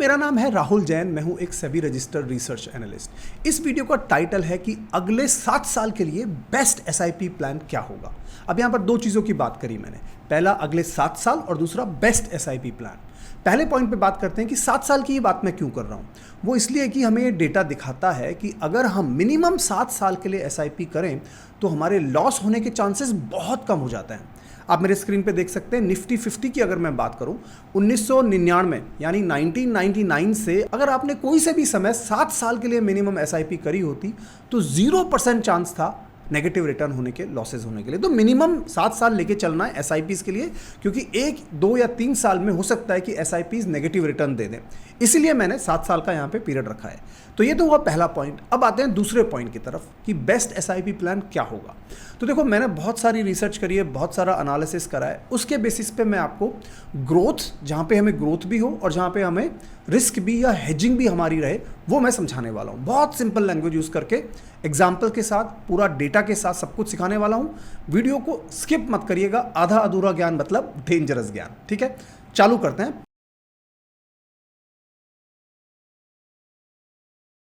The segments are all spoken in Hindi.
मेरा नाम है राहुल जैन, मैं हूं एक सेबी रजिस्टर्ड रिसर्च एनालिस्ट। इस वीडियो का टाइटल है कि अगले 7 साल के लिए बेस्ट एसआईपी प्लान क्या होगा। अब यहां पर दो चीज़ों की बात करी मैंने, पहला अगले 7 साल और दूसरा बेस्ट एसआईपी प्लान। पहले पॉइंट पे बात करते हैं कि 7 साल की ये बात मैं क्यों कर रहा हूँ। वो इसलिए कि हमें ये डेटा दिखाता है कि अगर हम मिनिमम 7 साल के लिए एसआईपी करें तो हमारे लॉस होने के चांसेस बहुत कम हो जाते हैं। आप मेरे स्क्रीन पे देख सकते हैं निफ्टी 50 की अगर मैं बात करूं 1999 यानी 1999 से अगर आपने कोई से भी समय 7 साल के लिए मिनिमम एसआईपी करी होती तो 0% चांस था नेगेटिव रिटर्न होने के, लॉसेज होने के लिए। तो मिनिमम 7 साल लेके चलना है एसआईपीज के लिए, क्योंकि 1, 2 या 3 साल में हो सकता है कि एसआईपीज नेगेटिव रिटर्न दे दें, इसीलिए मैंने 7 साल का यहाँ पे पीरियड रखा है। तो ये तो हुआ पहला पॉइंट। अब आते हैं दूसरे पॉइंट की तरफ कि बेस्ट एसआईपी प्लान क्या होगा। तो देखो, मैंने बहुत सारी रिसर्च करी है, बहुत सारा एनालिसिस करा है, उसके बेसिस पे मैं आपको ग्रोथ, जहाँ पे हमें ग्रोथ भी हो और जहाँ पे हमें रिस्क भी या हेजिंग भी हमारी रहे, वो मैं समझाने वाला हूँ। बहुत सिंपल लैंग्वेज यूज़ करके, एग्जाम्पल के साथ, पूरा डेटा के साथ सब कुछ सिखाने वाला हूँ। वीडियो को स्किप मत करिएगा, आधा अधूरा ज्ञान मतलब डेंजरस ज्ञान। ठीक है, चालू करते हैं।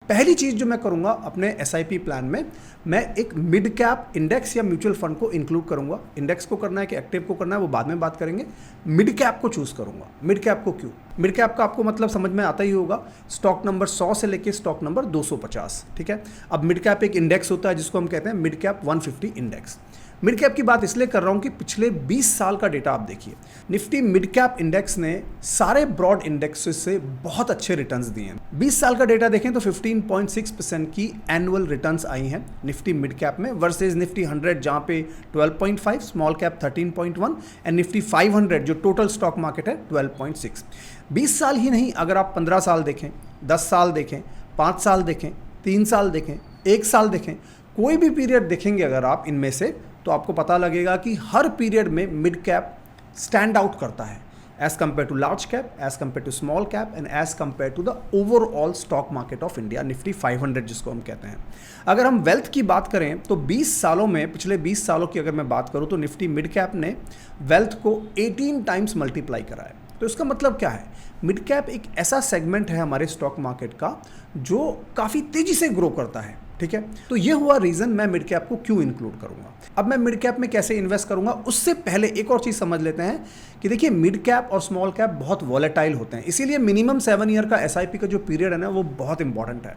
पहली चीज़ जो मैं करूंगा अपने एसआईपी प्लान में, मैं एक मिड कैप इंडेक्स या म्यूचुअल फंड को इंक्लूड करूंगा। इंडेक्स को करना है कि एक्टिव को करना है वो बाद में बात करेंगे। मिड कैप को चूज करूंगा। मिड कैप को क्यों? मिड कैप का आपको मतलब समझ में आता ही होगा, स्टॉक नंबर 100 से लेके स्टॉक नंबर 250। ठीक है, अब मिड कैप एक इंडेक्स होता है जिसको हम कहते हैं mid cap 150 index. Mid cap की बात इसलिए कर रहा हूं कि पिछले 20 साल का डेटा आप देखिए, निफ्टी मिड कैप इंडेक्स ने सारे ब्रॉड इंडेक्सेस से बहुत अच्छे रिटर्न्स दिए हैं। 20 साल का डेटा देखें तो 15.6% की एनुअल रिटर्न्स आई हैं निफ्टी मिड कैप में, वर्सेस निफ्टी 100 जहां पे 12.5, स्मॉल कैप 13.1 एंड निफ्टी 500 जो टोटल स्टॉक मार्केट है 12.6। 20 साल ही नहीं, अगर आप 15 साल देखें, 10 साल देखें, 5 साल देखें, 3 साल देखें, 1 साल देखें, कोई भी पीरियड देखेंगे अगर आप इनमें से, तो आपको पता लगेगा कि हर पीरियड में मिड कैप स्टैंड आउट करता है as compare to large cap, as compare to small cap and as compare to the overall stock market of India, Nifty 500 जिसको हम कहते हैं। अगर हम वेल्थ की बात करें तो 20 सालों में, पिछले 20 सालों की अगर मैं बात करूं तो निफ्टी मिड कैप ने वेल्थ को 18 टाइम्स मल्टीप्लाई करा है। तो इसका मतलब क्या है? मिड कैप एक ऐसा सेगमेंट है हमारे स्टॉक मार्केट का जो काफ़ी तेज़ी से ग्रो करता है। ठीक है, तो ये हुआ रीज़न मैं मिड कैप को क्यों इंक्लूड करूंगा। अब मैं मिड कैप में कैसे इन्वेस्ट करूंगा, उससे पहले एक और चीज़ समझ लेते हैं कि देखिए, मिड कैप और स्मॉल कैप बहुत वॉलेटाइल होते हैं, इसीलिए मिनिमम 7 ईयर का एसआईपी का जो पीरियड है ना, वो बहुत इंपॉर्टेंट है।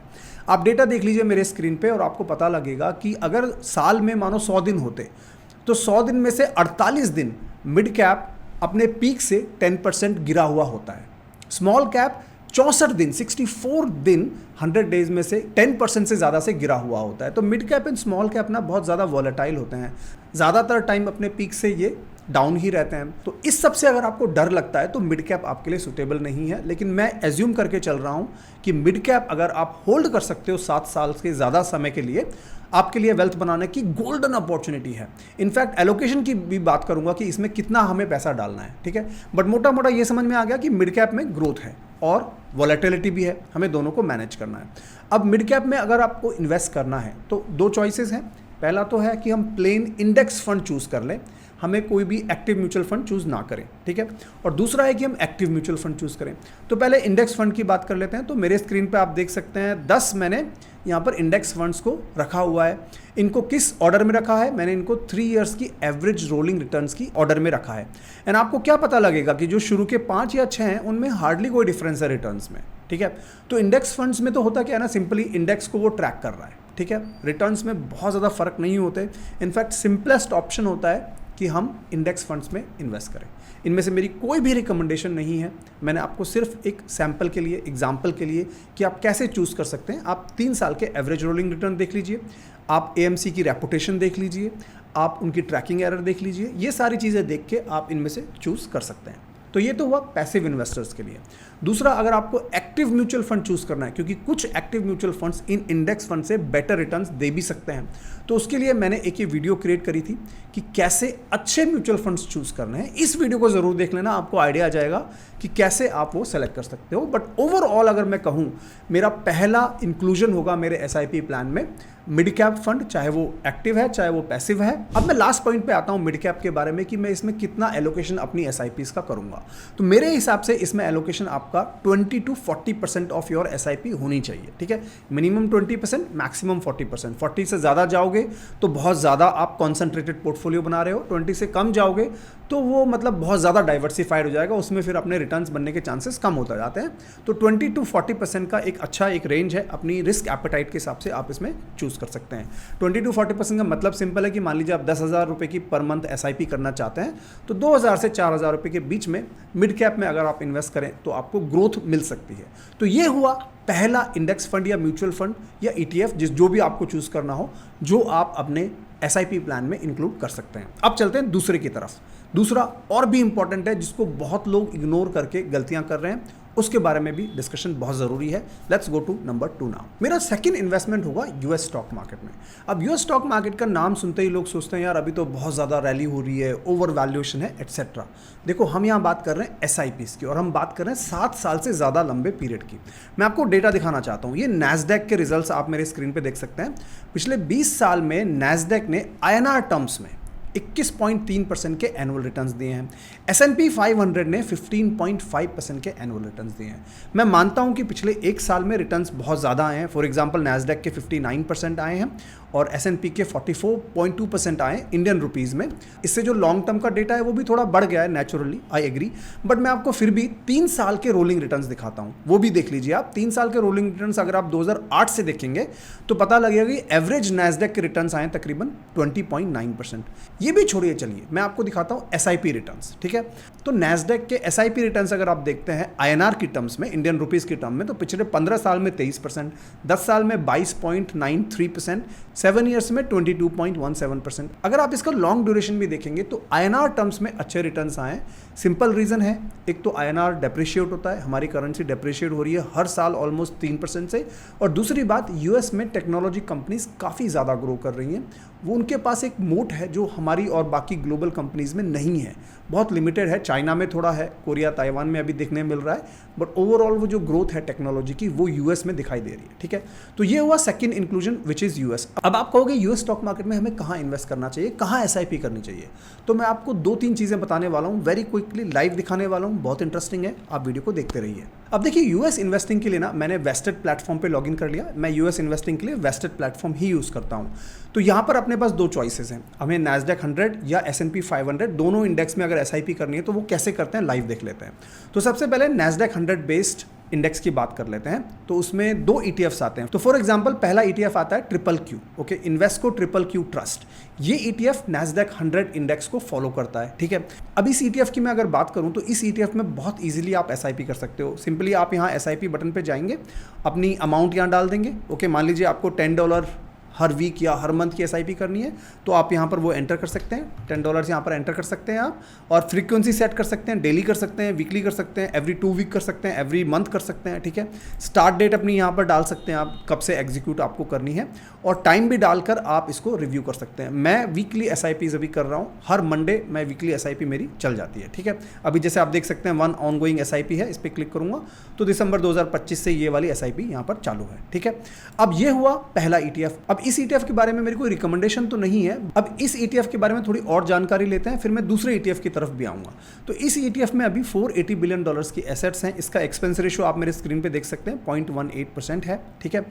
आप डेटा देख लीजिए मेरे स्क्रीन पे और आपको पता लगेगा कि अगर साल में मानो 100 दिन होते तो 100 दिन में से 48 दिन मिड कैप अपने पीक से 10% गिरा हुआ होता है। स्मॉल कैप 64 दिन, 64 दिन 100 डेज में से 10% से ज़्यादा से गिरा हुआ होता है। तो mid cap and small cap ना बहुत ज़्यादा वॉलेटाइल होते हैं, ज़्यादातर टाइम अपने पीक से ये डाउन ही रहते हैं। तो इस सब से अगर आपको डर लगता है तो मिड कैप आपके लिए सूटेबल नहीं है। लेकिन मैं एज्यूम करके चल रहा हूँ कि मिड कैप अगर आप होल्ड कर सकते हो 7 साल के ज़्यादा समय के लिए, आपके लिए वेल्थ बनाने की गोल्डन अपॉर्चुनिटी है। इनफैक्ट एलोकेशन की भी बात करूंगा कि इसमें कितना हमें पैसा डालना है। ठीक है, बट मोटा मोटा ये समझ में आ गया कि मिड कैप में ग्रोथ है और वॉलेटिलिटी भी है, हमें दोनों को मैनेज करना है। अब मिड कैप में अगर आपको इन्वेस्ट करना है तो 2 चॉइसेस हैं। पहला तो है कि हम प्लेन इंडेक्स फंड चूज़ कर लें, हमें कोई भी एक्टिव म्यूचुअल फंड चूज़ ना करें। ठीक है, और दूसरा है कि हम एक्टिव म्यूचुअल फंड चूज़ करें। तो पहले इंडेक्स फंड की बात कर लेते हैं। तो मेरे स्क्रीन पे आप देख सकते हैं 10 मैंने यहाँ पर इंडेक्स फंड्स को रखा हुआ है। इनको किस ऑर्डर में रखा है? मैंने इनको 3 इयर्स की एवरेज रोलिंग रिटर्न्स की ऑर्डर में रखा है। एंड आपको क्या पता लगेगा कि जो शुरू के 5 या 6 हैं उनमें हार्डली कोई डिफरेंस है रिटर्न्स में। ठीक है, तो इंडेक्स फंड्स में तो होता क्या है ना, सिंपली इंडेक्स को वो ट्रैक कर रहा है। ठीक है, रिटर्न्स में बहुत ज़्यादा फर्क नहीं होते। इनफैक्ट सिंपलेस्ट ऑप्शन होता है कि हम इंडेक्स फंड्स में इन्वेस्ट करें। इनमें से मेरी कोई भी रिकमेंडेशन नहीं है, मैंने आपको सिर्फ एक सैम्पल के लिए, एग्जाम्पल के लिए कि आप कैसे चूज़ कर सकते हैं। आप 3 साल के एवरेज रोलिंग रिटर्न देख लीजिए, आप एएमसी की रेपुटेशन देख लीजिए, आप उनकी ट्रैकिंग एरर देख लीजिए, ये सारी चीज़ें देख के आप इनमें से चूज़ कर सकते हैं। तो ये तो हुआ पैसिव इन्वेस्टर्स के लिए। दूसरा, अगर आपको एक्टिव म्यूचुअल फंड चूज़ करना है, क्योंकि कुछ एक्टिव म्यूचुअल फंड्स इन इंडेक्स फंड से बेटर रिटर्न्स दे भी सकते हैं, तो उसके लिए मैंने एक ये वीडियो क्रिएट करी थी कि कैसे अच्छे म्यूचुअल फंड्स चूज़ करने हैं। इस वीडियो को ज़रूर देख लेना, आपको आइडिया आ जाएगा कि कैसे आप वो सेलेक्ट कर सकते हो। बट ओवरऑल अगर मैं कहूँ, मेरा पहला इंक्लूजन होगा मेरे एसआईपी प्लान में मिड कैप फंड, चाहे वो एक्टिव है चाहे वो पैसिव है। अब मैं लास्ट पॉइंट पे आता हूं मिड कैप के बारे में कि मैं इसमें कितना एलोकेशन अपनी एसआईपीज का करूंगा। तो मेरे हिसाब से इसमें एलोकेशन आपका 20 to 40% ऑफ योर एसआईपी होनी चाहिए, ठीक है। Minimum 20%, maximum 40%। 40 से ज़्यादा जाओगे तो बहुत ज़्यादा आप कॉन्सेंट्रेटेड पोर्टफोलियो बना रहे हो, 20 से कम जाओगे तो वो मतलब बहुत ज़्यादा डाइवर्सिफाइड हो जाएगा, उसमें फिर अपने रिटर्न्स बनने के चांसेस कम होता जाते हैं। तो 20 to 40% का एक अच्छा एक रेंज है, अपनी रिस्क एपेटाइट के हिसाब से आप इसमें चूज कर सकते हैं। 20 to 40% का मतलब सिंपल है कि मान लीजिए आप 10,000 रुपये की पर मंथ एसआईपी करना चाहते हैं तो 2,000 से 4,000 रुपये के बीच में मिड कैप में अगर आप इन्वेस्ट करें तो आपको ग्रोथ मिल सकती है। तो ये हुआ पहला इंडेक्स फंड या म्यूचुअल फंड या ईटीएफ, जो भी आपको चूज करना हो, जो आप अपने एसआईपी प्लान में इंक्लूड कर सकते हैं। अब चलते हैं दूसरे की तरफ। दूसरा और भी इंपॉर्टेंट है, जिसको बहुत लोग इग्नोर करके गलतियां कर रहे हैं, उसके बारे में भी डिस्कशन बहुत ज़रूरी है। Let's go to number 2 now. मेरा सेकंड इन्वेस्टमेंट होगा यूएस स्टॉक मार्केट में। अब यूएस स्टॉक मार्केट का नाम सुनते ही लोग सोचते हैं यार अभी तो बहुत ज़्यादा रैली हो रही है, ओवर वैल्यूएशन है एटसेट्रा। देखो हम यहाँ बात कर रहे हैं एसआईपीज़ की और हम बात कर रहे हैं 7 साल से ज़्यादा लंबे पीरियड की। मैं आपको डेटा दिखाना चाहता हूँ। ये नैस्डैक के रिजल्ट्स आप मेरे स्क्रीन पर देख सकते हैं। पिछले 20 साल में नैस्डैक ने INR टर्म्स में 21.3% के एनुअल रिटर्न्स दिए हैं। S&P 500 ने 15.5% के एनुअल रिटर्न्स दिए हैं। मैं मानता हूं कि पिछले एक साल में रिटर्न्स बहुत ज़्यादा आए हैं। फॉर एग्जांपल नैस्डैक के 59% आए हैं और S&P के 44.2% आए इंडियन रुपीज़ में। इससे जो लॉन्ग टर्म का डेटा है वो भी थोड़ा बढ़ गया है नेचुरली, आई एग्री। बट मैं आपको फिर भी 3 साल के रोलिंग रिटर्न्स दिखाता हूँ, वो भी देख लीजिए आप। 3 साल के रोलिंग रिटर्न्स अगर आप 2008 से देखेंगे तो पता लगेगा कि एवरेज नैस्डैक के रिटर्न्स आए तकरीबन 20.9%। ये भी छोड़िए, चलिए मैं आपको दिखाता हूँ एसआईपी रिटर्न्स, ठीक है। तो नैस्डैक के एसआईपी रिटर्न्स अगर आप देखते हैं INR की टर्म्स में, इंडियन रुपीज़ की टर्म में, तो पिछले 15 साल में 23%, 10 साल में 22.93%, 7 ईयर्स में 22.17%। अगर आप इसका लॉन्ग ड्यूरेशन भी देखेंगे तो INR टर्म्स में अच्छे रिटर्न्स आए। सिंपल रीज़न है, एक तो INR डेप्रिशिएट होता है, हमारी करेंसी डेप्रिशिएट हो रही है हर साल ऑलमोस्ट 3% से, और दूसरी बात यूएस में टेक्नोलॉजी कंपनीज काफ़ी ज़्यादा ग्रो कर रही हैं। वो उनके पास एक मोट है जो हमारी और बाकी ग्लोबल कंपनीज में नहीं है, बहुत लिमिटेड है। चाइना में थोड़ा है, कोरिया ताइवान में अभी देखने मिल रहा है, बट ओवरऑल वो जो ग्रोथ है टेक्नोलॉजी की वो यूएस में दिखाई दे रही है, ठीक है। तो ये हुआ second inclusion which is US. अब आप कहोगे यूएस स्टॉक मार्केट में हमें कहाँ इन्वेस्ट करना चाहिए, कहाँ एसआईपी करनी चाहिए, तो मैं आपको 2-3 चीज़ें बताने वाला हूँ, वेरी क्विकली लाइव दिखाने वाला हूँ, बहुत इंटरेस्टिंग है, आप वीडियो को देखते रहिए। अब देखिए यूएस इन्वेस्टिंग के लिए ना मैंने वेस्टेड प्लेटफॉर्म पे लॉगिन कर लिया। मैं यूएस इन्वेस्टिंग के लिए वेस्टेड प्लेटफॉर्म ही यूज़ करता हूँ। तो यहाँ पर अपने पास 2 चॉइसेस हैं, हमें नैस्डैक 100 या S&P 500 दोनों इंडेक्स में अगर एसआईपी करनी है तो वो कैसे करते हैं लाइव देख लेते हैं। तो सबसे पहले नैस्डैक 100 बेस्ड इंडेक्स की बात कर लेते हैं। तो उसमें 2 ETFs आते हैं। तो फॉर एग्जांपल पहला ETF आता है QQQ, okay, Invesco QQQ trust. ये ETF नैस्डैक 100 इंडेक्स को फॉलो करता है, ठीक है। अब इस ETF की मैं अगर बात करूं तो इस ETF में बहुत इजीली आप एसआईपी कर सकते हो। सिंपली आप यहाँ एसआईपी बटन पे जाएंगे, अपनी अमाउंट यहाँ डाल देंगे, ओके। मान लीजिए आपको $10 हर वीक या हर मंथ की एसआईपी करनी है तो आप यहाँ पर वो एंटर कर सकते हैं। $10 यहाँ पर एंटर कर सकते हैं आप, और फ्रीक्वेंसी सेट कर सकते हैं, डेली कर सकते हैं, वीकली कर सकते हैं, एवरी 2 वीक कर सकते हैं, एवरी मंथ कर सकते हैं, ठीक है। स्टार्ट डेट अपनी यहाँ पर डाल सकते हैं आप, कब से एग्जीक्यूट आपको करनी है, और टाइम भी डालकर आप इसको रिव्यू कर सकते हैं। मैं वीकली एसआईपीज अभी कर रहा हूँ, हर मंडे मैं वीकली एसआईपी मेरी चल जाती है, ठीक है। अभी जैसे आप देख सकते हैं 1 ऑनगोइंग एसआईपी है, इस पर क्लिक करूँगा तो दिसंबर 2025 से ये वाली एसआईपी यहाँ पर चालू है, ठीक है। अब ये हुआ पहला ETF। अब इस ETF के बारे में मेरी कोई रिकमेंडेशन तो नहीं है। अब इस ETF के बारे में थोड़ी और जानकारी लेते हैं, फिर मैं दूसरे ETF की तरफ भी आऊंगा। तो इस ETF में अभी $480 बिलियन की एसेट्स हैं। इसका एक्सपेंस रेशियो आप मेरे स्क्रीन पे देख सकते हैं 0.18% है, ठीक है।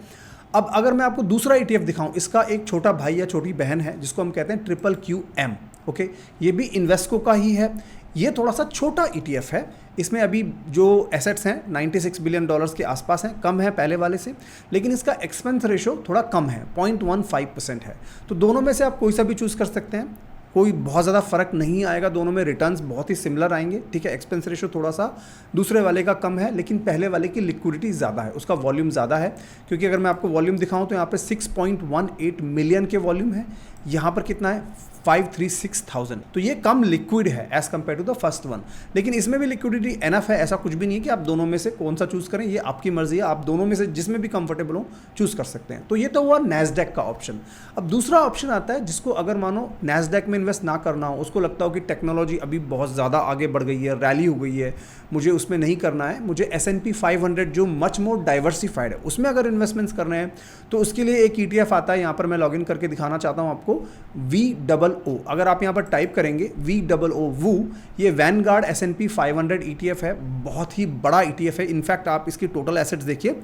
अब अगर मैं आपको दूसरा ETF दिखाऊं, इसका एक छोटा भाई या छोटी बहन है जिसको हम कहते हैं QQM, ओके। ये भी इन्वेस्को का ही है। ये थोड़ा सा छोटा ETF है, इसमें अभी जो एसेट्स हैं $96 बिलियन के आसपास हैं, कम है पहले वाले से, लेकिन इसका एक्सपेंस रेशो थोड़ा कम है, 0.15% है। तो दोनों में से आप कोई सा भी चूज़ कर सकते हैं, कोई बहुत ज़्यादा फर्क नहीं आएगा, दोनों में रिटर्न्स बहुत ही सिमिलर आएंगे, ठीक है। एक्सपेंस रेशो थोड़ा सा दूसरे वाले का कम है, लेकिन पहले वाले की लिक्विडिटी ज़्यादा है, उसका वॉल्यूम ज़्यादा है। क्योंकि अगर मैं आपको वॉल्यूम दिखाऊं तो यहाँ पे 6.18 मिलियन के वॉल्यूम है, यहाँ पर कितना है 536,000। तो ये कम लिक्विड है as compare to the first one, लेकिन इसमें भी लिक्विडिटी एनफ है। ऐसा कुछ भी नहीं है कि आप दोनों में से कौन सा चूज करें, ये आपकी मर्जी है, आप दोनों में से जिसमें भी कंफर्टेबल हो चूज कर सकते हैं। तो ये तो हुआ नैस्डैक का ऑप्शन। अब दूसरा ऑप्शन आता है जिसको अगर मानो नैस्डैक में इन्वेस्ट ना करना हो, उसको लगता हो कि टेक्नोलॉजी अभी बहुत ज़्यादा आगे बढ़ गई है, रैली हो गई है, मुझे उसमें नहीं करना है, मुझे S&P 500 जो मच मोर डाइवर्सिफाइड है उसमें अगर इन्वेस्टमेंट्स करने हैं, तो उसके लिए एक ETF आता है, यहाँ पर मैं लॉगिन करके दिखाना चाहता हूँ आपको, VOO। अगर आप यहाँ पर टाइप करेंगे VOO, ये वैनगार्ड S&P 500 ETF है, बहुत ही बड़ा ETF है। इनफैक्ट आप इसकी टोटल एसेट्स देखिए,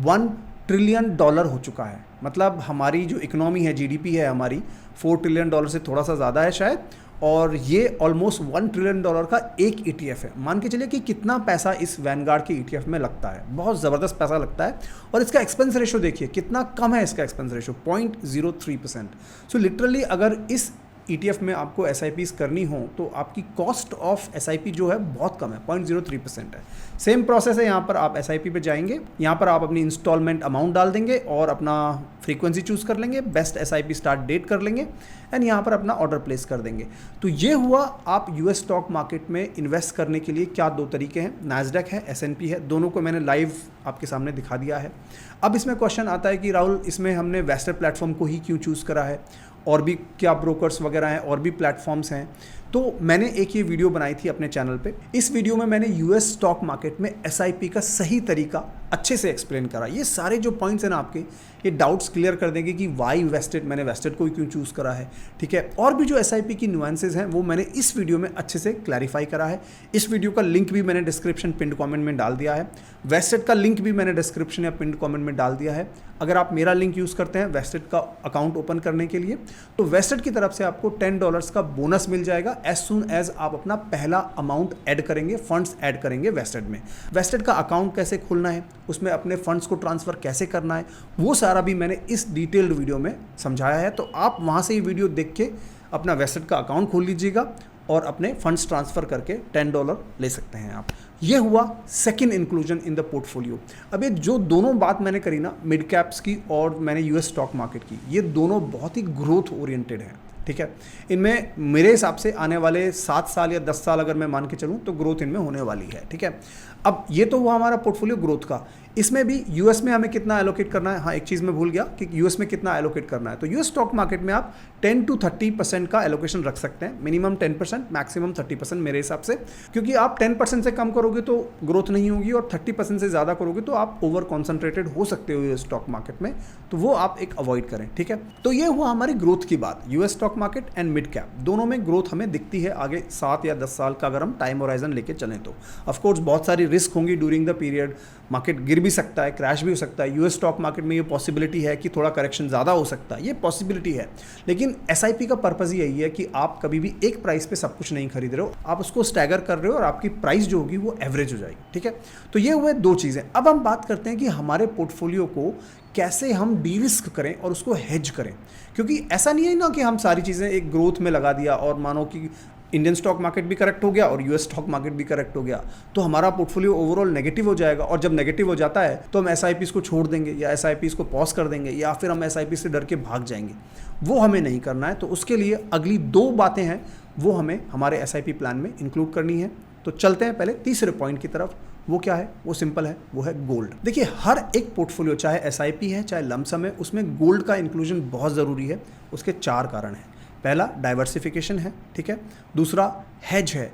$1 ट्रिलियन हो चुका है। मतलब हमारी जो इकोनॉमी है, GDP है हमारी, $4 ट्रिलियन से थोड़ा सा ज़्यादा है शायद, और ये ऑलमोस्ट $1 ट्रिलियन का एक ETF है। मान के चलिए कि कितना पैसा इस वैनगार्ड के ETF में लगता है, बहुत ज़बरदस्त पैसा लगता है। और इसका एक्सपेंस रेशो देखिए कितना कम है, इसका एक्सपेंस रेशो 0.03%। सो लिटरली अगर इस ETF में आपको SIPs करनी हो तो आपकी कॉस्ट ऑफ SIP जो है बहुत कम है, 0.03% है। सेम प्रोसेस है, यहाँ पर आप SIP पे जाएंगे, यहाँ पर आप अपनी इंस्टॉलमेंट अमाउंट डाल देंगे और अपना फ्रीक्वेंसी चूज़ कर लेंगे, बेस्ट SIP स्टार्ट डेट कर लेंगे एंड यहाँ पर अपना ऑर्डर प्लेस कर देंगे। तो ये हुआ आप US स्टॉक मार्केट में इन्वेस्ट करने के लिए क्या दो तरीके हैं, नैस्डैक है, S&P है, दोनों को मैंने लाइव आपके सामने दिखा दिया है। अब इसमें क्वेश्चन आता है कि राहुल इसमें हमने वेस्टर प्लेटफॉर्म को ही क्यों चूज़ करा है, और भी क्या ब्रोकर्स वगैरह हैं, और भी प्लेटफॉर्म्स हैं। तो मैंने एक ये वीडियो बनाई थी अपने चैनल पे, इस वीडियो में मैंने US स्टॉक मार्केट में SIP का सही तरीका अच्छे से एक्सप्लेन करा। ये सारे जो पॉइंट्स हैं ना आपके, ये डाउट्स क्लियर कर देंगे कि वाई वेस्टेड, मैंने वेस्टेड को क्यों चूज़ करा है, ठीक है। और भी जो SIP की नुआंसेस हैं वो मैंने इस वीडियो में अच्छे से क्लैरिफाई करा है। इस वीडियो का लिंक भी मैंने डिस्क्रिप्शन पिंड कमेंट में डाल दिया है, वेस्टेड का लिंक भी मैंने डिस्क्रिप्शन या पिंड कमेंट में डाल दिया है। अगर आप मेरा लिंक यूज़ करते हैं वेस्टेड का अकाउंट ओपन करने के लिए, तो वेस्टेड की तरफ से आपको $10 का बोनस मिल जाएगा एज सून एज आप अपना पहला अमाउंट ऐड करेंगे, फंड्स ऐड करेंगे वेस्टेड में। वेस्टेड का अकाउंट कैसे खोलना है, उसमें अपने फंड्स को ट्रांसफ़र कैसे करना है, वो सारा भी मैंने इस डिटेल्ड वीडियो में समझाया है। तो आप वहाँ से ये वीडियो देख के अपना वेस्टेड का अकाउंट खोल लीजिएगा और अपने फंड्स ट्रांसफ़र करके $10 ले सकते हैं आप। ये हुआ second inclusion in the portfolio. अब ये जो दोनों बात मैंने करी ना, मिड कैप्स की और मैंने US स्टॉक मार्केट की, ये दोनों बहुत ही ग्रोथ ओरिएंटेड हैं, ठीक है। इनमें मेरे हिसाब से आने वाले 7 साल या 10 साल अगर मैं मान के चलूँ तो ग्रोथ इनमें होने वाली है, ठीक है। अब ये तो हुआ हमारा पोर्टफोलियो ग्रोथ का। इसमें भी US में हमें कितना एलोकेट करना है, हाँ एक चीज़ मैं भूल गया कि US में कितना एलोकेट करना है। तो US स्टॉक मार्केट में आप 10 to 30% का एलोकेशन रख सकते हैं, मिनिमम 10%, मैक्सिमम 30% मेरे हिसाब से, क्योंकि आप 10% से कम करोगे तो ग्रोथ नहीं होगी और 30% से ज़्यादा करोगे तो आप ओवर कॉन्सेंट्रेटेड हो सकते हो US स्टॉक मार्केट में, तो वो आप एक अवॉइड करें, ठीक है। तो ये हुआ हमारी ग्रोथ की बात। US stock market and mid cap दोनों में ग्रोथ हमें दिखती है आगे 7 या 10 साल का अगर हम टाइम होराइजन लेके चलें तो। ऑफकोर्स बहुत सारी रिस्क होंगी ड्यूरिंग द पीरियड, मार्केट गिर भी सकता है, क्रैश भी हो सकता है। US स्टॉक मार्केट में ये पॉसिबिलिटी है कि थोड़ा करेक्शन ज़्यादा हो सकता है, ये पॉसिबिलिटी है। लेकिन SIP का पर्पज़ यही है कि आप कभी भी एक प्राइस पे सब कुछ नहीं खरीद रहे हो, आप उसको स्टैगर कर रहे हो और आपकी प्राइस जो होगी वो एवरेज हो जाएगी, ठीक है। तो ये हुए दो चीज़ें। अब हम बात करते हैं कि हमारे पोर्टफोलियो को कैसे हम डी-रिस्क करें और उसको हेज करें, क्योंकि ऐसा नहीं है ना कि हम सारी चीज़ें एक ग्रोथ में लगा दिया और मानो कि इंडियन स्टॉक मार्केट भी करेक्ट हो गया और US स्टॉक मार्केट भी करेक्ट हो गया तो हमारा पोर्टफोलियो ओवरऑल नेगेटिव हो जाएगा। और जब नेगेटिव हो जाता है तो हम SIPs को छोड़ देंगे या SIPs को पॉज कर देंगे या फिर हम SIP से डर के भाग जाएंगे। वो हमें नहीं करना है। तो उसके लिए अगली 2 बातें हैं वो हमें हमारे SIP प्लान में इंक्लूड करनी है। तो चलते हैं पहले तीसरे पॉइंट की तरफ। वो क्या है, वो सिंपल है, वो है गोल्ड। देखिए हर एक पोर्टफोलियो चाहे SIP है चाहे लमसम है, उसमें गोल्ड का इंक्लूजन बहुत ज़रूरी है। उसके 4 कारण हैं। पहला डाइवर्सिफिकेशन है, ठीक है। दूसरा हेज है,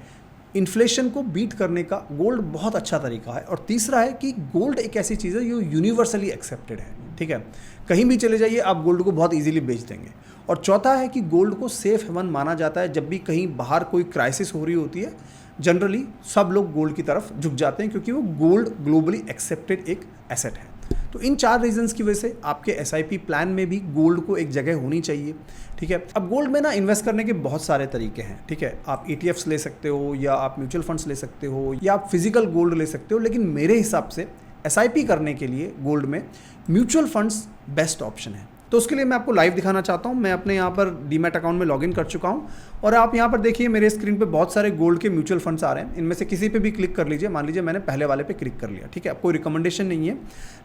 इन्फ्लेशन को बीट करने का गोल्ड बहुत अच्छा तरीका है। और तीसरा है कि गोल्ड एक ऐसी चीज़ है जो यूनिवर्सली एक्सेप्टेड है, ठीक है। कहीं भी चले जाइए आप गोल्ड को बहुत इजीली बेच देंगे। और चौथा है कि गोल्ड को सेफ हेवन माना जाता है। जब भी कहीं बाहर कोई क्राइसिस हो रही होती है जनरली सब लोग गोल्ड की तरफ झुक जाते हैं क्योंकि वो गोल्ड ग्लोबली एक्सेप्टेड एक एसेट है। तो इन 4 रीजंस की वजह से आपके SIP प्लान में भी गोल्ड को एक जगह होनी चाहिए, ठीक है। अब गोल्ड में ना इन्वेस्ट करने के बहुत सारे तरीके हैं, ठीक है। आप ETFs ले सकते हो या आप म्यूचुअल फंड्स ले सकते हो या आप फिजिकल गोल्ड ले सकते हो। लेकिन मेरे हिसाब से SIP करने के लिए गोल्ड में म्यूचुअल फंड्स बेस्ट ऑप्शन है। तो उसके लिए मैं आपको लाइव दिखाना चाहता हूं। मैं अपने यहाँ पर डीमैट अकाउंट में लॉगिन कर चुका हूं और आप यहाँ पर देखिए मेरे स्क्रीन पे बहुत सारे गोल्ड के म्यूचुअल फंड्स आ रहे हैं। इनमें से किसी पे भी क्लिक कर लीजिए। मान लीजिए मैंने पहले वाले पे क्लिक कर लिया, ठीक है। अब कोई रिकमेंडेशन नहीं है,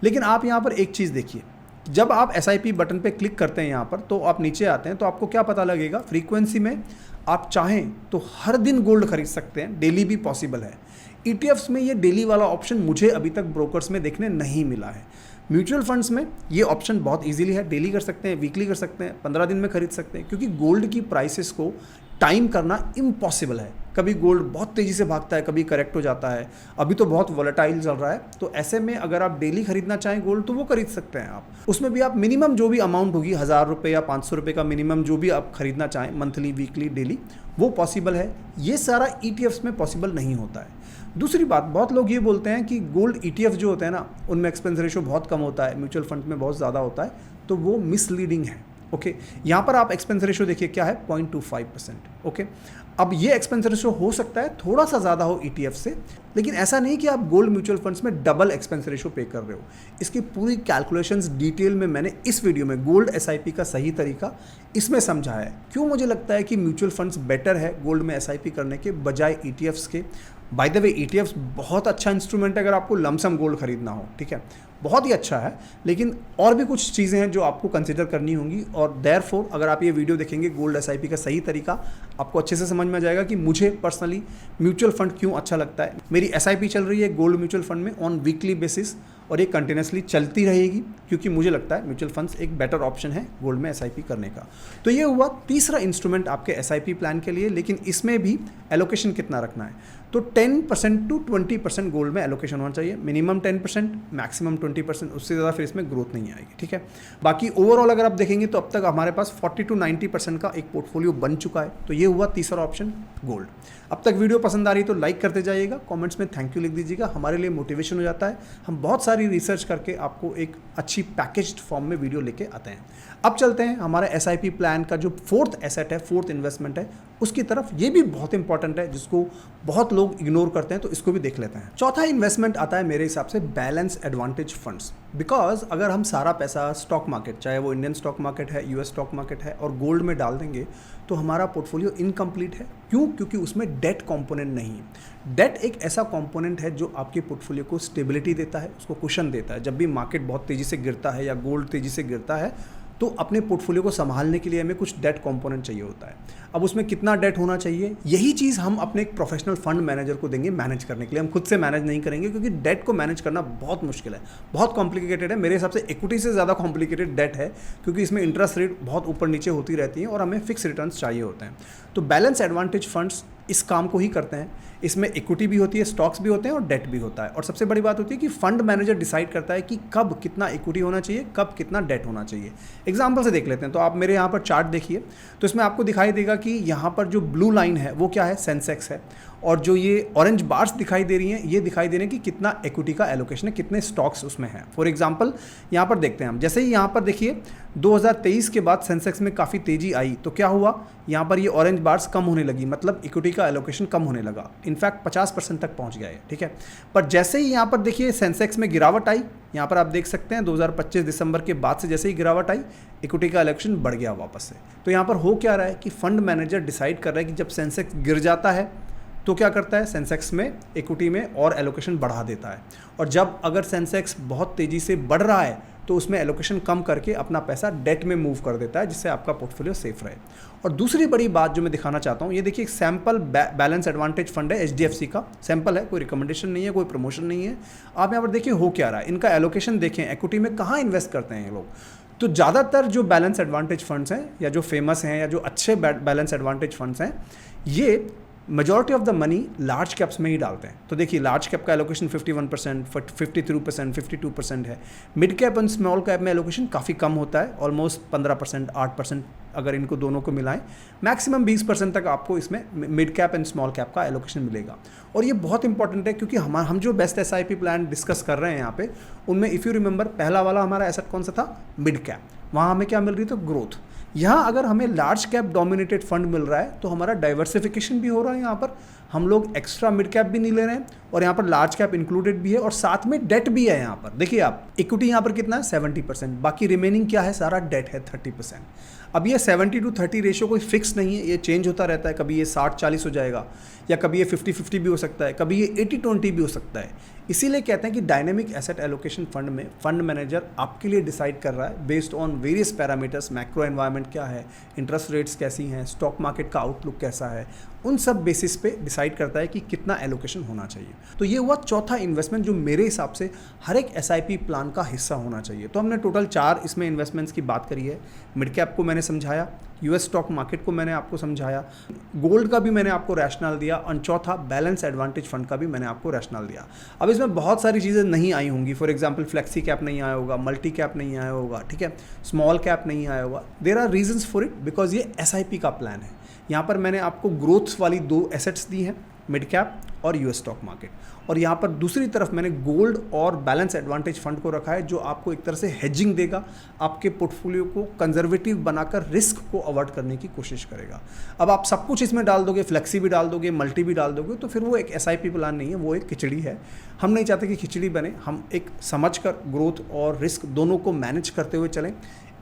लेकिन आप यहाँ पर एक चीज़ देखिए, जब आप SIP बटन पे क्लिक करते हैं यहाँ पर, तो आप नीचे आते हैं तो आपको क्या पता लगेगा, फ्रीक्वेंसी में आप चाहें तो हर दिन गोल्ड खरीद सकते हैं, डेली भी पॉसिबल है। ETFs में ये डेली वाला ऑप्शन मुझे अभी तक ब्रोकर्स में देखने नहीं मिला है। म्यूचुअल फंड्स में ये ऑप्शन बहुत इजीली है, डेली कर सकते हैं, वीकली कर सकते हैं, 15 दिन में खरीद सकते हैं, क्योंकि गोल्ड की प्राइसेस को टाइम करना इम्पॉसिबल है। कभी गोल्ड बहुत तेज़ी से भागता है, कभी करेक्ट हो जाता है, अभी तो बहुत वॉलेटाइल चल रहा है। तो ऐसे में अगर आप डेली खरीदना चाहें गोल्ड तो वो खरीद सकते हैं आप। उसमें भी आप मिनिमम जो भी अमाउंट होगी, 1000 रुपये या 500 रुपये का मिनिमम जो भी आप खरीदना चाहें, मंथली, वीकली, डेली, वो पॉसिबल है। ये सारा ETFs में पॉसिबल नहीं होता है। दूसरी बात, बहुत लोग ये बोलते हैं कि गोल्ड ETF जो होते हैं ना, उनमें एक्सपेंस रेशो बहुत कम होता है, म्यूचुअल फंड में बहुत ज़्यादा होता है, तो वो मिसलीडिंग है। ओके, यहाँ पर आप एक्सपेंस रेशो देखिए क्या है, 0.25%। ओके, अब ये एक्सपेंस रेशो हो सकता है थोड़ा सा ज़्यादा हो ETF से, लेकिन ऐसा नहीं कि आप गोल्ड म्यूचुअल फंड्स में डबल एक्सपेंस रेशो पे कर रहे हो। इसकी पूरी कैलकुलेशंस डिटेल में मैंने इस वीडियो में गोल्ड SIP का सही तरीका इसमें समझा है। क्यों मुझे लगता है कि म्यूचुअल फंड्स बेटर है गोल्ड में SIP करने के बजाय ETFs के। बाय द वे, ETFs बहुत अच्छा इंस्ट्रूमेंट है अगर आपको लमसम गोल्ड खरीदना हो, ठीक है, बहुत ही अच्छा है, लेकिन और भी कुछ चीज़ें हैं जो आपको कंसिडर करनी होंगी। और देयरफॉर अगर आप ये वीडियो देखेंगे गोल्ड SIP का सही तरीका, आपको अच्छे से समझ में आ जाएगा कि मुझे पर्सनली म्यूचुअल फंड क्यों अच्छा लगता है। मेरी SIP चल रही है गोल्ड म्यूचुअल फंड में ऑन वीकली बेसिस, और ये कंटिन्यूसली चलती रहेगी, क्योंकि मुझे लगता है म्यूचुअल फंड्स एक बेटर ऑप्शन है गोल्ड में SIP करने का। तो ये हुआ तीसरा इंस्ट्रूमेंट आपके SIP प्लान के लिए। लेकिन इसमें भी एलोकेशन कितना रखना है, तो 10% टू 20% गोल्ड में एलोकेशन होना चाहिए, मिनिमम 10%, मैक्सिमम 20%, उससे ज़्यादा फिर इसमें ग्रोथ नहीं आएगी, ठीक है। बाकी ओवरऑल अगर आप देखेंगे तो अब तक हमारे पास 40 टू 90% का एक पोर्टफोलियो बन चुका है। तो ये हुआ तीसरा ऑप्शन, गोल्ड। अब तक वीडियो पसंद आ रही है तो लाइक करते जाइएगा, कमेंट्स में थैंक यू लिख दीजिएगा, हमारे लिए मोटिवेशन हो जाता है। हम बहुत सारी रिसर्च करके आपको एक अच्छी पैकेज्ड फॉर्म में वीडियो लेके आते हैं। अब चलते हैं हमारे SIP प्लान का जो फोर्थ एसेट है, फोर्थ इन्वेस्टमेंट है, उसकी तरफ। ये भी बहुत इंपॉर्टेंट है, जिसको बहुत लोग इग्नोर करते हैं, तो इसको भी देख लेते हैं। चौथा इन्वेस्टमेंट आता है मेरे हिसाब से बैलेंस एडवांटेज फंड्स। बिकॉज अगर हम सारा पैसा स्टॉक मार्केट, चाहे वो इंडियन स्टॉक मार्केट है, US स्टॉक मार्केट है, और गोल्ड में डाल देंगे तो हमारा पोर्टफोलियो इनकम्प्लीट है। क्यों? क्योंकि उसमें डेट कंपोनेंट नहीं है। डेट एक ऐसा कंपोनेंट है जो आपके पोर्टफोलियो को स्टेबिलिटी देता है, उसको कुशन देता है। जब भी मार्केट बहुत तेज़ी से गिरता है या गोल्ड तेज़ी से गिरता है, तो अपने पोर्टफोलियो को संभालने के लिए हमें कुछ डेट कंपोनेंट चाहिए होता है। अब उसमें कितना डेट होना चाहिए, यही चीज़ हम अपने एक प्रोफेशनल फंड मैनेजर को देंगे मैनेज करने के लिए। हम खुद से मैनेज नहीं करेंगे, क्योंकि डेट को मैनेज करना बहुत मुश्किल है, बहुत कॉम्प्लिकेटेड है। मेरे हिसाब से इक्विटी से ज़्यादा कॉम्प्लिकेटेड डेट है, क्योंकि इसमें इंटरेस्ट रेट बहुत ऊपर नीचे होती रहती हैं और हमें फिक्स रिटर्न्स चाहिए होते हैं। तो बैलेंस एडवांटेज फंड्स इस काम को ही करते हैं। इसमें इक्विटी भी होती है, स्टॉक्स भी होते हैं और डेट भी होता है। और सबसे बड़ी बात होती है कि फंड मैनेजर डिसाइड करता है कि कब कितना इक्विटी होना चाहिए, कब कितना डेट होना चाहिए। एग्जाम्पल से देख लेते हैं। तो आप मेरे यहाँ पर चार्ट देखिए, तो इसमें आपको दिखाई देगा कि यहाँ पर जो ब्लू लाइन है वो क्या है, सेंसेक्स है, और जो ये ऑरेंज बार्स दिखाई दे रही हैं, ये दिखाई दे रहे हैं कि कितना इक्विटी का एलोकेशन है, कितने स्टॉक्स उसमें हैं। फॉर एग्जांपल यहाँ पर देखते हैं हम, जैसे ही यहाँ पर देखिए 2023 के बाद सेंसेक्स में काफ़ी तेज़ी आई, तो क्या हुआ, यहाँ पर ये ऑरेंज बार्स कम होने लगी, मतलब इक्विटी का एलोकेशन कम होने लगा। इनफैक्ट 50% तक पहुँच गया है, ठीक है। पर जैसे ही यहाँ पर देखिए सेंसेक्स में गिरावट आई, यहाँ पर आप देख सकते हैं 2025 दिसंबर के बाद से जैसे ही गिरावट आई, इक्विटी का एलोकेशन बढ़ गया वापस से। तो यहाँ पर हो क्या रहा है कि फंड मैनेजर डिसाइड कर रहा है कि जब सेंसेक्स गिर जाता है तो क्या करता है, सेंसेक्स में इक्विटी में और एलोकेशन बढ़ा देता है, और जब अगर सेंसेक्स बहुत तेज़ी से बढ़ रहा है तो उसमें एलोकेशन कम करके अपना पैसा डेट में मूव कर देता है, जिससे आपका पोर्टफोलियो सेफ रहे। और दूसरी बड़ी बात जो मैं दिखाना चाहता हूँ, ये देखिए एक सैम्पल बैलेंस एडवांटेज फंड है, HDFC का सैम्पल है, कोई रिकमेंडेशन नहीं है, कोई प्रमोशन नहीं है। आप यहाँ पर देखिए हो क्या रहा है, इनका एलोकेशन देखें, इक्विटी में कहाँ इन्वेस्ट करते हैं ये लोग। तो ज़्यादातर जो बैलेंस एडवांटेज फंड्स हैं, या जो फेमस हैं, या जो अच्छे बैलेंस एडवांटेज फंड्स हैं, ये majority of the money large caps में ही डालते हैं। तो देखिए लार्ज कैप का एलोकेशन 51%, 53%, 52% है। मिड कैप और स्मॉल कैप में एलोकेशन काफ़ी कम होता है, ऑलमोस्ट 15%, 8% अगर इनको दोनों को मिलाएं। मैक्सिमम 20% तक आपको इसमें mid cap and small cap का एलोकेशन मिलेगा। और ये बहुत इंपॉर्टेंट है, क्योंकि हम जो बेस्ट SIP प्लान डिस्कस कर रहे हैं यहाँ पे, उनमें इफ़ यू रिमेंबर पहला वाला हमारा एसेट कौन सा था, मिड कैप। वहाँ हमें क्या मिल रही, तो ग्रोथ। यहाँ अगर हमें लार्ज कैप डोमिनेटेड फंड मिल रहा है तो हमारा डाइवर्सिफिकेशन भी हो रहा है यहाँ पर, हम लोग एक्स्ट्रा मिड कैप भी नहीं ले रहे हैं और यहाँ पर लार्ज कैप इंक्लूडेड भी है और साथ में डेट भी है। यहाँ पर देखिए आप, इक्विटी यहाँ पर कितना है 70%, बाकी रिमेनिंग क्या है, सारा डेट है 30%। अब ये 70-30 रेशियो कोई फिक्स नहीं है, ये चेंज होता रहता है, कभी ये 60-40 हो जाएगा या कभी ये 50-50 भी हो सकता है, कभी ये 80-20 भी हो सकता है। इसीलिए कहते हैं कि डायनेमिक एसेट एलोकेशन फंड में फंड मैनेजर आपके लिए डिसाइड कर रहा है based on various parameters, macro environment क्या है, इंटरेस्ट रेट्स कैसी हैं, स्टॉक मार्केट का आउटलुक कैसा है, उन सब बेसिस पे डिसाइड करता है कि कितना एलोकेशन होना चाहिए। तो ये हुआ चौथा इन्वेस्टमेंट जो मेरे हिसाब से हर एक एसआईपी प्लान का हिस्सा होना चाहिए। तो हमने टोटल 4 इसमें इन्वेस्टमेंट्स की बात करी है। मिड कैप को मैंने समझाया, यूएस स्टॉक मार्केट को मैंने आपको समझाया, गोल्ड का भी मैंने आपको रैशनल दिया और चौथा बैलेंस एडवांटेज फंड का भी मैंने आपको रैशनल दिया। अब इसमें बहुत सारी चीज़ें नहीं आई होंगी, फॉर एग्जांपल फ्लेक्सी कैप नहीं आया होगा, मल्टी कैप नहीं आया होगा, ठीक है, स्मॉल कैप नहीं आया होगा। There are reasons for it because ये एसआईपी का प्लान है। यहाँ पर मैंने आपको ग्रोथ वाली 2 एसेट्स दी हैं, मिड कैप और यूएस स्टॉक मार्केट, और यहाँ पर दूसरी तरफ मैंने गोल्ड और बैलेंस एडवांटेज फंड को रखा है जो आपको एक तरह से हेजिंग देगा, आपके पोर्टफोलियो को कंजर्वेटिव बनाकर रिस्क को अवॉइड करने की कोशिश करेगा। अब आप सब कुछ इसमें डाल दोगे, फ्लेक्सी भी डाल दोगे, मल्टी भी डाल दोगे, तो फिर वो एक एसआईपी प्लान नहीं है, वो एक खिचड़ी है। हम नहीं चाहते कि खिचड़ी बने, हम एक समझकर ग्रोथ और रिस्क दोनों को मैनेज करते हुए चलें।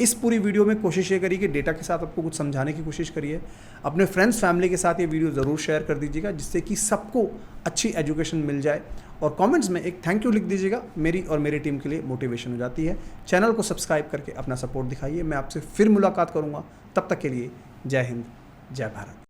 इस पूरी वीडियो में कोशिश ये करिए कि डेटा के साथ आपको कुछ समझाने की कोशिश करिए। अपने फ्रेंड्स फैमिली के साथ ये वीडियो ज़रूर शेयर कर दीजिएगा जिससे कि सबको अच्छी एजुकेशन मिल जाए, और कमेंट्स में एक थैंक यू लिख दीजिएगा, मेरी और मेरी टीम के लिए मोटिवेशन हो जाती है। चैनल को सब्सक्राइब करके अपना सपोर्ट दिखाइए। मैं आपसे फिर मुलाकात करूँगा, तब तक के लिए जय हिंद, जय भारत।